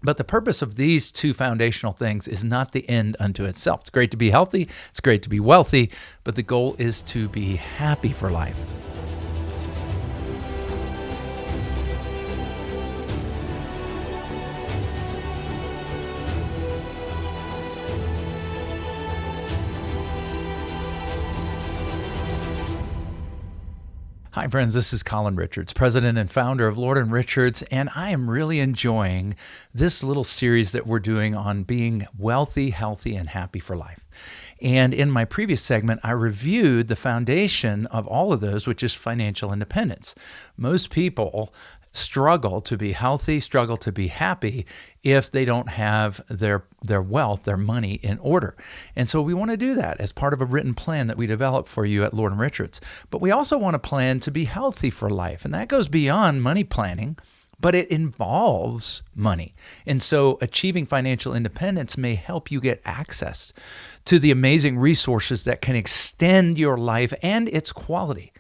But the purpose of these two foundational things is not the end unto itself. It's great to be healthy, it's great to be wealthy, but the goal is to be happy for life. Hi, friends. This is Colin Richards, president and founder of Lord & Richards, and I am really enjoying this little series that we're doing on being wealthy, healthy, and happy for life. And in my previous segment, I reviewed the foundation of all of those, which is financial independence. Most people struggle to be healthy, struggle to be happy if they don't have their wealth, their money in order. And so we want to do that as part of a written plan that we develop for you at Lord & Richards. But we also want to plan to be healthy for life. And that goes beyond money planning, but it involves money. And so achieving financial independence may help you get access to the amazing resources that can extend your life and its quality.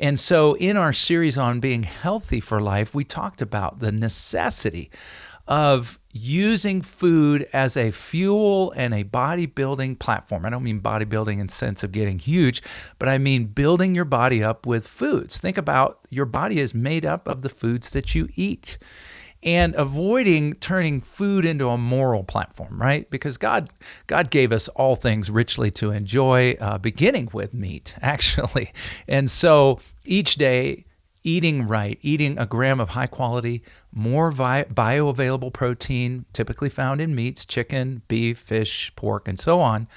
And so in our series on being healthy for life, we talked about the necessity of using food as a fuel and a bodybuilding platform. I don't mean bodybuilding in the sense of getting huge, but I mean building your body up with foods. Think about your body is made up of the foods that you eat. And avoiding turning food into a moral platform, right? Because God gave us all things richly to enjoy, beginning with meat, actually. And so each day, eating right, eating a gram of high quality, more bioavailable protein, typically found in meats, chicken, beef, fish, pork, and so on,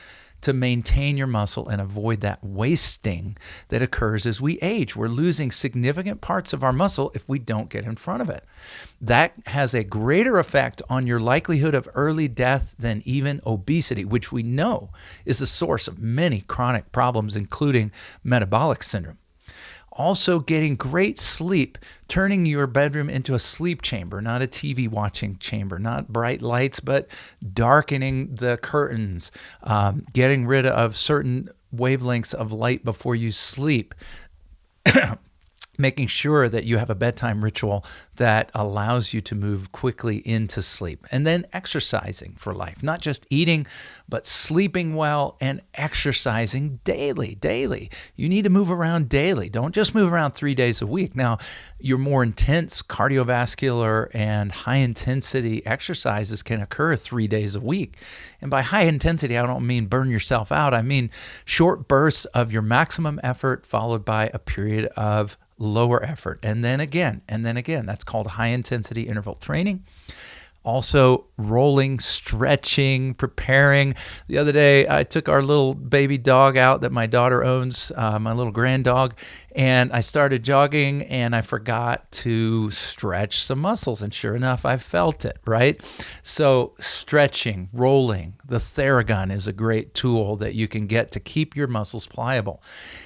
to maintain your muscle and avoid that wasting that occurs as we age. We're losing significant parts of our muscle if we don't get in front of it. That has a greater effect on your likelihood of early death than even obesity, which we know is the source of many chronic problems, including metabolic syndrome. Also, getting great sleep, turning your bedroom into a sleep chamber, not a TV watching chamber, not bright lights, but darkening the curtains, getting rid of certain wavelengths of light before you sleep, making sure that you have a bedtime ritual that allows you to move quickly into sleep. And then exercising for life, not just eating, but sleeping well and exercising daily. You need to move around daily. Don't just move around 3 days a week. Now, your more intense cardiovascular and high intensity exercises can occur 3 days a week. And by high intensity, I don't mean burn yourself out. I mean short bursts of your maximum effort followed by a period of lower effort. And then again. That's called high intensity interval training. Also, rolling, stretching, preparing. The other day, I took our little baby dog out that my daughter owns, my little grand dog, and I started jogging, and I forgot to stretch some muscles, and sure enough, I felt it, right? So stretching, rolling, the Theragun is a great tool that you can get to keep your muscles pliable.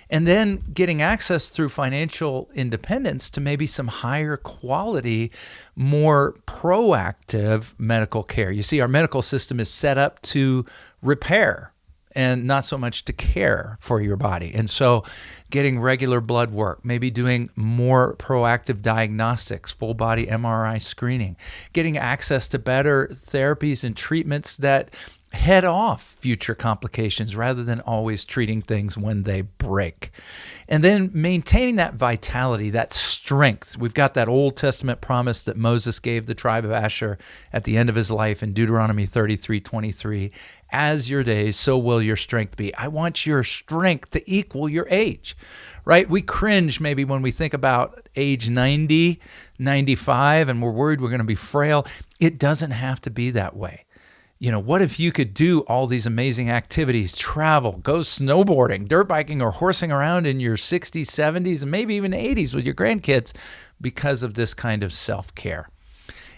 And then getting access through financial independence to maybe some higher quality, more proactive medical care. You see, our medical system is set up to repair and not so much to care for your body. And so getting regular blood work, maybe doing more proactive diagnostics, full body MRI screening, getting access to better therapies and treatments that head off future complications rather than always treating things when they break. And then maintaining that vitality, that strength. We've got that Old Testament promise that Moses gave the tribe of Asher at the end of his life in Deuteronomy 33:23. As your days, so will your strength be. I want your strength to equal your age, right? We cringe maybe when we think about age 90, 95, and we're worried we're going to be frail. It doesn't have to be that way. You know, what if you could do all these amazing activities, travel, go snowboarding, dirt biking, or horsing around in your 60s, 70s, and maybe even 80s with your grandkids because of this kind of self-care?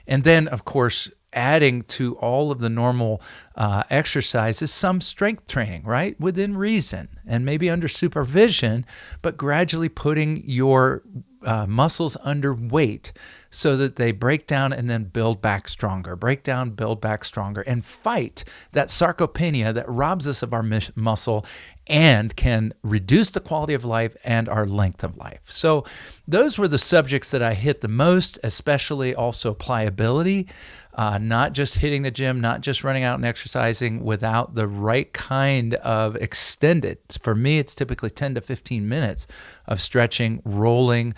And then, of course, adding to all of the normal exercise is some strength training, right? Within reason and maybe under supervision, but gradually putting your muscles under weight so that they break down and then build back stronger, break down, build back stronger, and fight that sarcopenia that robs us of our muscle and can reduce the quality of life and our length of life. So those were the subjects that I hit the most, especially also pliability, not just hitting the gym, not just running out and exercising without the right kind of extended. For me, it's typically 10 to 15 minutes of stretching, rolling,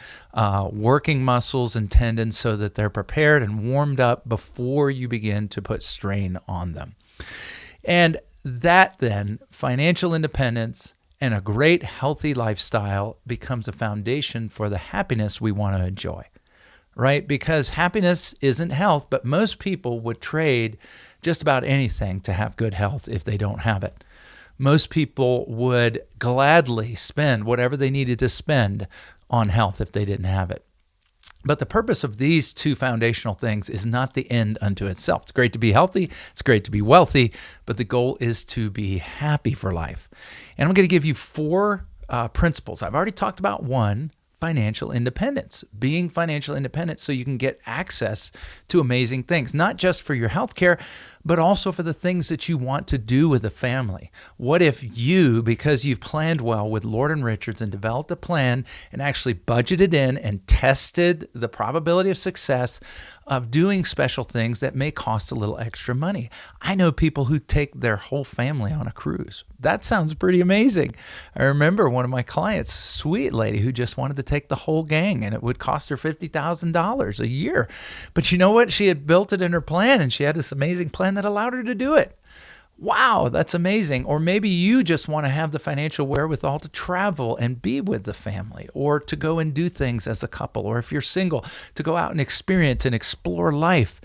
working muscles and tendons so that they're prepared and warmed up before you begin to put strain on them. And that then, financial independence and a great healthy lifestyle becomes a foundation for the happiness we want to enjoy, right? Because happiness isn't health, but most people would trade just about anything to have good health if they don't have it. Most people would gladly spend whatever they needed to spend on health if they didn't have it. But the purpose of these two foundational things is not the end unto itself. It's great to be healthy. It's great to be wealthy. But the goal is to be happy for life. And I'm going to give you four principles. I've already talked about one, financial independence, being financial independent so you can get access to amazing things, not just for your health care, but also for the things that you want to do with a family. What if you, because you've planned well with Colin Richards and developed a plan and actually budgeted in and tested the probability of success of doing special things that may cost a little extra money? I know people who take their whole family on a cruise. That sounds pretty amazing. I remember one of my clients, sweet lady, who just wanted to take the whole gang, and it would cost her $50,000 a year. But you know what? She had built it in her plan, and she had this amazing plan that allowed her to do it. Wow, that's amazing. Or maybe you just want to have the financial wherewithal to travel and be with the family, or to go and do things as a couple, or if you're single, to go out and experience and explore life.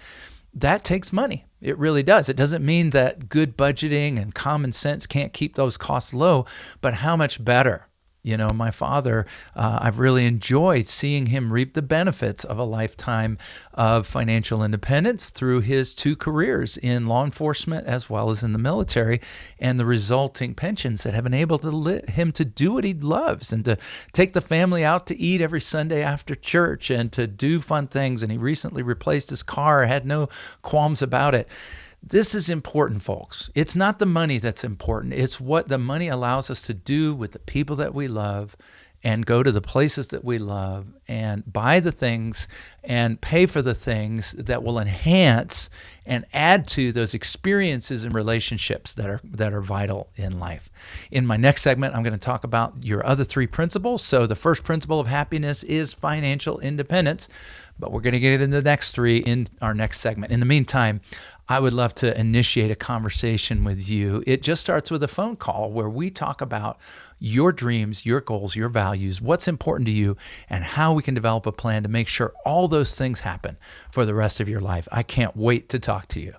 That takes money. It really does. It doesn't mean that good budgeting and common sense can't keep those costs low, but how much better? You know, my father, I've really enjoyed seeing him reap the benefits of a lifetime of financial independence through his two careers in law enforcement as well as in the military, and the resulting pensions that have enabled him to do what he loves and to take the family out to eat every Sunday after church and to do fun things. And he recently replaced his car, had no qualms about it. This is important, folks. It's not the money that's important. It's what the money allows us to do with the people that we love and go to the places that we love and buy the things and pay for the things that will enhance and add to those experiences and relationships that are vital in life. In my next segment, I'm going to talk about your other three principles. So the first principle of happiness is financial independence, but we're going to get into the next three in our next segment. In the meantime, I would love to initiate a conversation with you. It just starts with a phone call where we talk about your dreams, your goals, your values, what's important to you, and how we can develop a plan to make sure all those things happen for the rest of your life. I can't wait to talk to you.